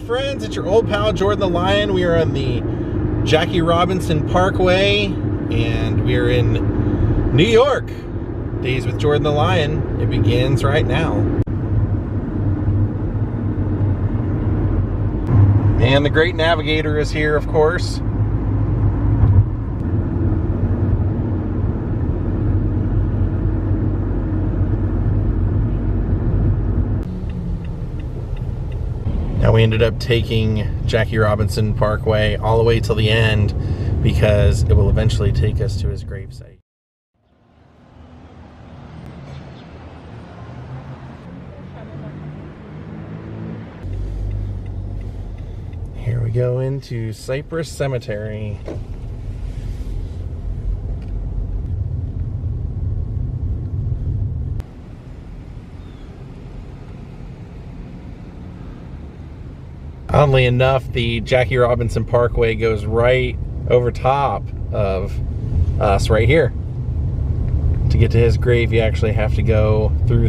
Friends, it's your old pal Jordan the Lion. We are on the Jackie Robinson Parkway and we are in New York. Daze with Jordan the Lion. It begins right now. And the great navigator is here, of course. Now we ended up taking Jackie Robinson Parkway all the way till the end because it will eventually take us to his gravesite. Here we go into Cypress Cemetery. Oddly enough, the Jackie Robinson Parkway goes right over top of us right here. To get to his grave, you actually have to go through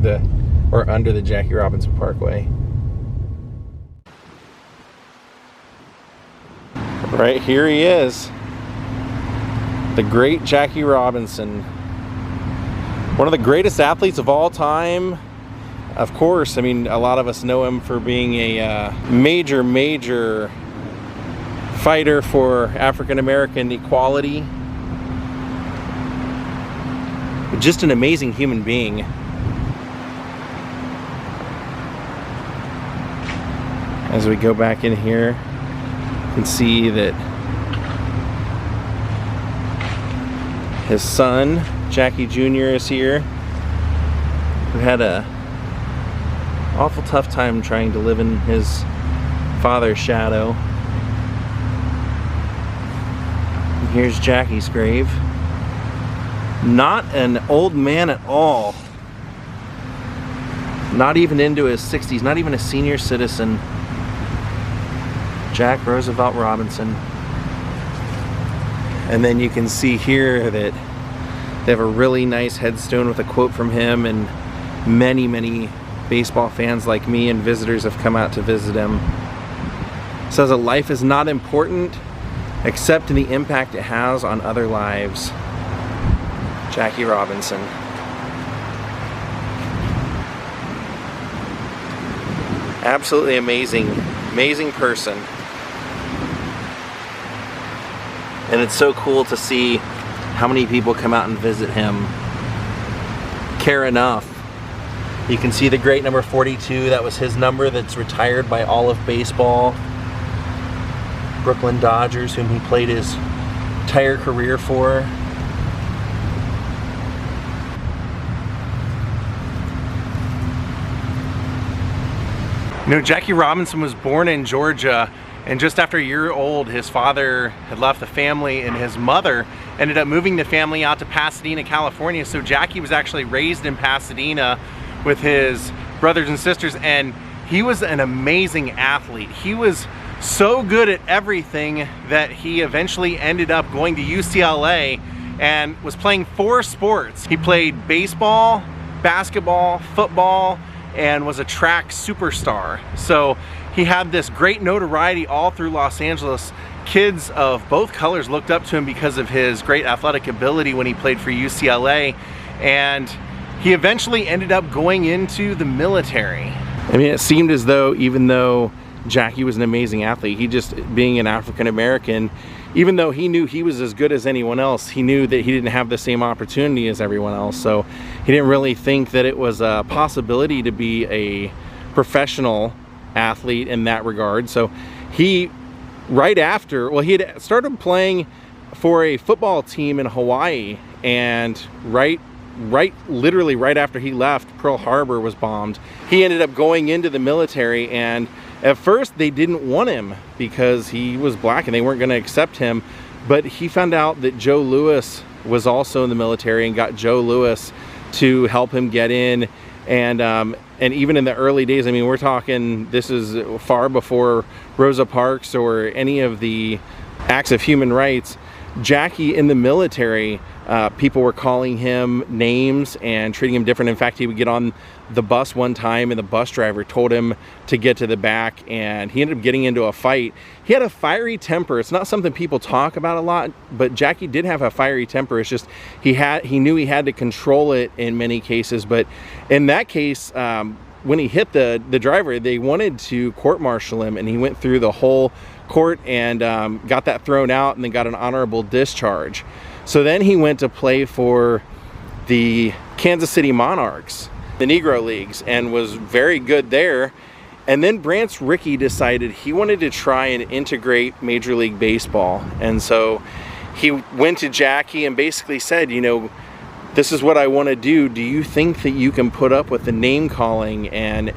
or under the Jackie Robinson Parkway. Right here he is. The great Jackie Robinson. One of the greatest athletes of all time. Of course, I mean, a lot of us know him for being a major fighter for African American equality. But just an amazing human being. As we go back in here, you can see that his son, Jackie Jr., is here, who had a awful tough time trying to live in his father's shadow. And here's Jackie's grave. Not an old man at all. Not even into his 60s, not even a senior citizen. Jack Roosevelt Robinson. And then you can see here that they have a really nice headstone with a quote from him, and many baseball fans like me and visitors have come out to visit him. It says that life is not important except in the impact it has on other lives. Jackie Robinson. Absolutely amazing person. And it's so cool to see how many people come out and visit him, care enough. You can see the great number 42, that was his number, that's retired by all of baseball. Brooklyn Dodgers, whom he played his entire career for. You know, Jackie Robinson was born in Georgia, and just after a year old, his father had left the family, and his mother ended up moving the family out to Pasadena, California. So Jackie was actually raised in Pasadena with his brothers and sisters, and he was an amazing athlete. He was so good at everything that he eventually ended up going to UCLA and was playing 4 sports. He played baseball, basketball, football, and was a track superstar. So he had this great notoriety all through Los Angeles. Kids of both colors looked up to him because of his great athletic ability when he played for UCLA, and he eventually ended up going into the military. I mean, it seemed as though, even though Jackie was an amazing athlete, he just, being an African American, even though he knew he was as good as anyone else, he knew that he didn't have the same opportunity as everyone else. So he didn't really think that it was a possibility to be a professional athlete in that regard. So he, right after, well, he had started playing for a football team in Hawaii, and literally right after he left, Pearl Harbor was bombed. He ended up going into the military, and at first they didn't want him because he was black and they weren't going to accept him. but he found out that Joe Louis was also in the military and got Joe Louis to help him get in. And even in the early days, I mean, we're talking, this is far before Rosa Parks or any of the acts of human rights. Jackie in the military, people were calling him names and treating him different. In fact, he would get on the bus one time and the bus driver told him to get to the back, and he ended up getting into a fight. He had a fiery temper. It's not something people talk about a lot, but Jackie did have a fiery temper. It's just he knew he had to control it in many cases. But in that case, when he hit the driver, they wanted to court-martial him, and he went through the whole court and got that thrown out and then got an honorable discharge. So then he went to play for the Kansas City Monarchs, the Negro Leagues, and was very good there. And then Branch Rickey decided he wanted to try and integrate Major League Baseball. And so he went to Jackie and basically said, you know, this is what I want to do. Do you think that you can put up with the name calling and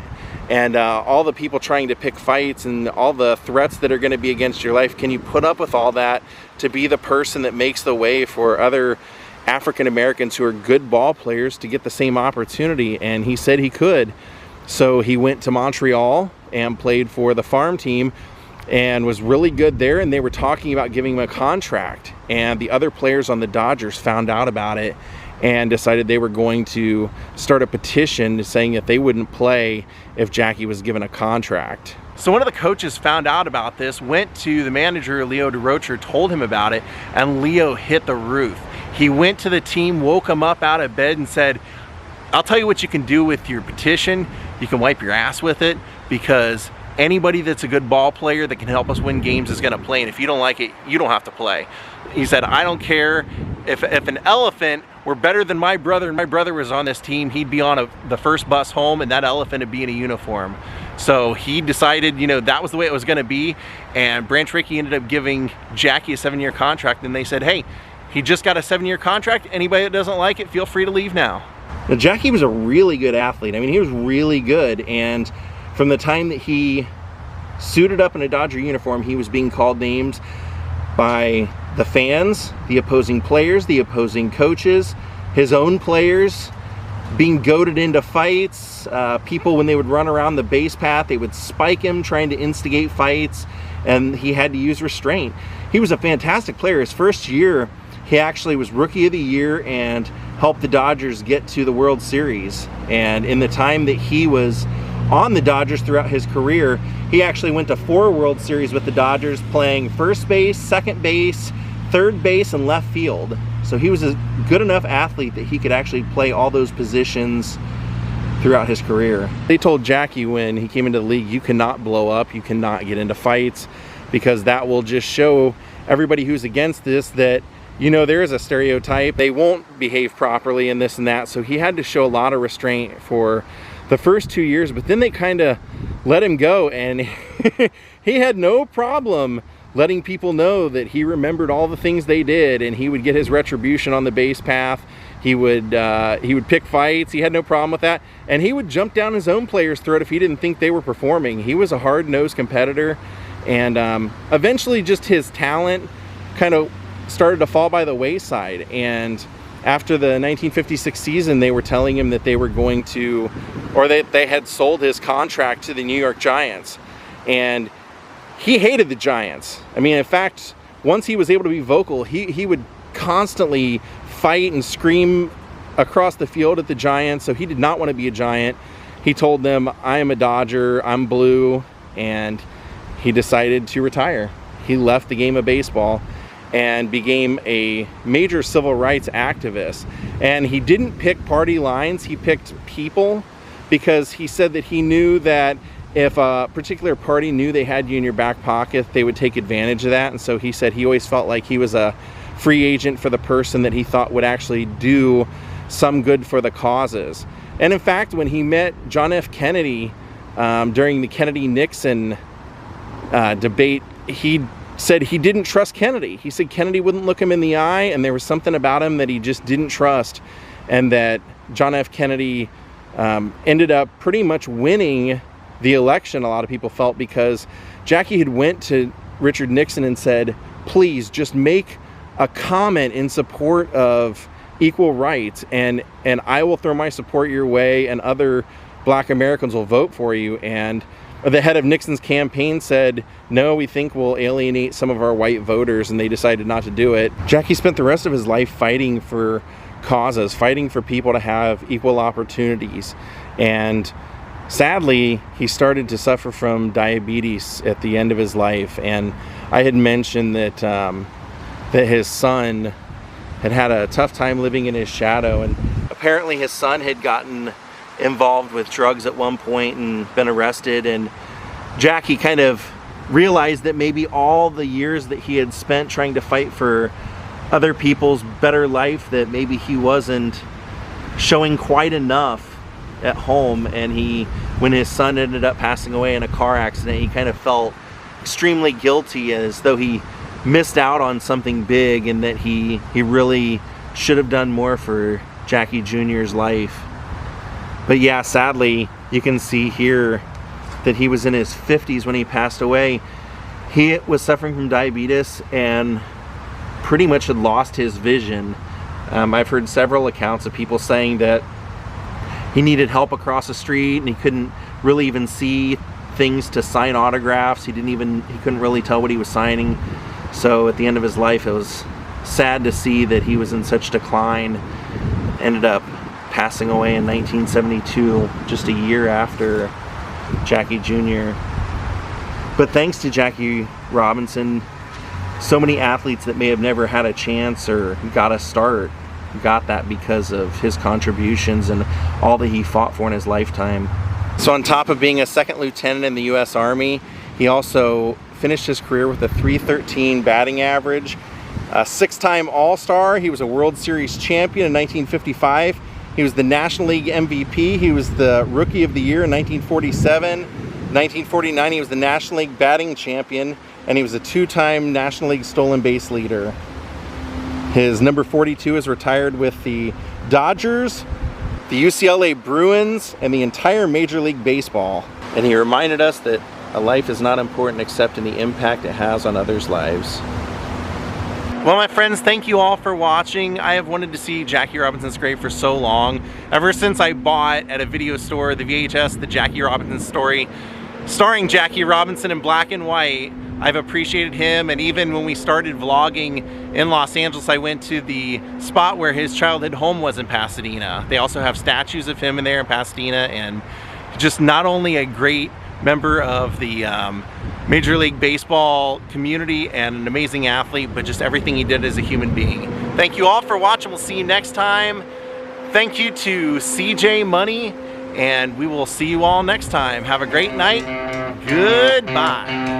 all the people trying to pick fights and all the threats that are going to be against your life? Can you put up with all that to be the person that makes the way for other African Americans who are good ball players to get the same opportunity? And he said he could. So he went to Montreal and played for the farm team and was really good there, and they were talking about giving him a contract, and the other players on the Dodgers found out about it and decided they were going to start a petition saying that they wouldn't play if Jackie was given a contract. So one of the coaches found out about this, went to the manager, Leo DeRocher, told him about it, and Leo hit the roof. He went to the team, woke him up out of bed and said, I'll tell you what you can do with your petition. You can wipe your ass with it, because anybody that's a good ball player that can help us win games is gonna play, and if you don't like it, you don't have to play. He said, I don't care if an elephant were better than my brother and my brother was on this team, he'd be on the first bus home, and that elephant would be in a uniform. So he decided, you know, that was the way it was gonna be, and Branch Rickey ended up giving Jackie a 7-year contract, and they said, hey, he just got a 7-year contract, anybody that doesn't like it, feel free to leave now. Now, Jackie was a really good athlete. I mean, he was really good, and from the time that he suited up in a Dodger uniform, he was being called names by the fans, the opposing players, the opposing coaches, his own players, being goaded into fights. People, when they would run around the base path, they would spike him, trying to instigate fights, and he had to use restraint. He was a fantastic player. His first year, he actually was Rookie of the Year and helped the Dodgers get to the World Series. And in the time that he was on the Dodgers throughout his career, he actually went to 4 World Series with the Dodgers, playing first base, second base, third base, and left field. So he was a good enough athlete that he could actually play all those positions throughout his career. They told Jackie when he came into the league, you cannot blow up, you cannot get into fights, because that will just show everybody who's against this that, you know, there is a stereotype, they won't behave properly and this and that. So he had to show a lot of restraint for the first 2 years, but then they kind of let him go, and he had no problem letting people know that he remembered all the things they did, and he would get his retribution on the base path. He would pick fights. He had no problem with that, and he would jump down his own player's throat if he didn't think they were performing. He was a hard-nosed competitor, and eventually just his talent kind of started to fall by the wayside. And after the 1956 season, they were telling him that they were going to, or they had sold his contract to the New York Giants, and he hated the Giants. I mean, in fact, once he was able to be vocal, he would constantly fight and scream across the field at the Giants. So he did not want to be a Giant. He told them, I am a Dodger, I'm blue, and he decided to retire. He left the game of baseball and became a major civil rights activist. And he didn't pick party lines, he picked people, because he said that he knew that if a particular party knew they had you in your back pocket, they would take advantage of that. And so he said he always felt like he was a free agent for the person that he thought would actually do some good for the causes. And in fact, when he met John F. Kennedy during the Kennedy-Nixon debate, he said he didn't trust Kennedy. He said Kennedy wouldn't look him in the eye, and there was something about him that he just didn't trust, and that John F. Kennedy ended up pretty much winning the election, a lot of people felt, because Jackie had went to Richard Nixon and said, please just make a comment in support of equal rights, and I will throw my support your way, and other Black Americans will vote for you. And the head of Nixon's campaign said, no, we think we'll alienate some of our white voters, and they decided not to do it. Jackie spent the rest of his life fighting for causes, fighting for people to have equal opportunities. And sadly, he started to suffer from diabetes at the end of his life. And I had mentioned that that his son had a tough time living in his shadow, and apparently his son had gotten involved with drugs at one point and been arrested, and Jackie kind of realized that maybe all the years that he had spent trying to fight for other people's better life, that maybe he wasn't showing quite enough at home. And when his son ended up passing away in a car accident, he kind of felt extremely guilty, as though he missed out on something big, and that he really should have done more for Jackie Jr.'s life. But yeah, sadly, you can see here that he was in his 50s when he passed away. He was suffering from diabetes and pretty much had lost his vision. I've heard several accounts of people saying that he needed help across the street, and he couldn't really even see things to sign autographs. He couldn't really tell what he was signing. So at the end of his life, it was sad to see that he was in such decline. Ended up passing away in 1972, just a year after Jackie Jr. But thanks to Jackie Robinson, so many athletes that may have never had a chance or got a start got that because of his contributions and all that he fought for in his lifetime. So on top of being a second lieutenant in the U.S. Army, he also finished his career with a .313 batting average, a 6-time All-Star. He was a World Series champion in 1955. He was the National League MVP. He was the Rookie of the Year in 1947. 1949, he was the National League batting champion, and he was a 2-time National League stolen base leader. His number 42 is retired with the Dodgers, the UCLA Bruins, and the entire Major League Baseball. And he reminded us that a life is not important except in the impact it has on others' lives. Well, my friends, thank you all for watching. I have wanted to see Jackie Robinson's grave for so long. Ever since I bought at a video store the VHS, the Jackie Robinson story, starring Jackie Robinson in black and white, I've appreciated him. And even when we started vlogging in Los Angeles, I went to the spot where his childhood home was in Pasadena. They also have statues of him in there in Pasadena, and just not only a great member of the Major League Baseball community and an amazing athlete, but just everything he did as a human being. Thank you all for watching. We'll see you next time. Thank you to CJ Money, and we will see you all next time. Have a great night. Goodbye.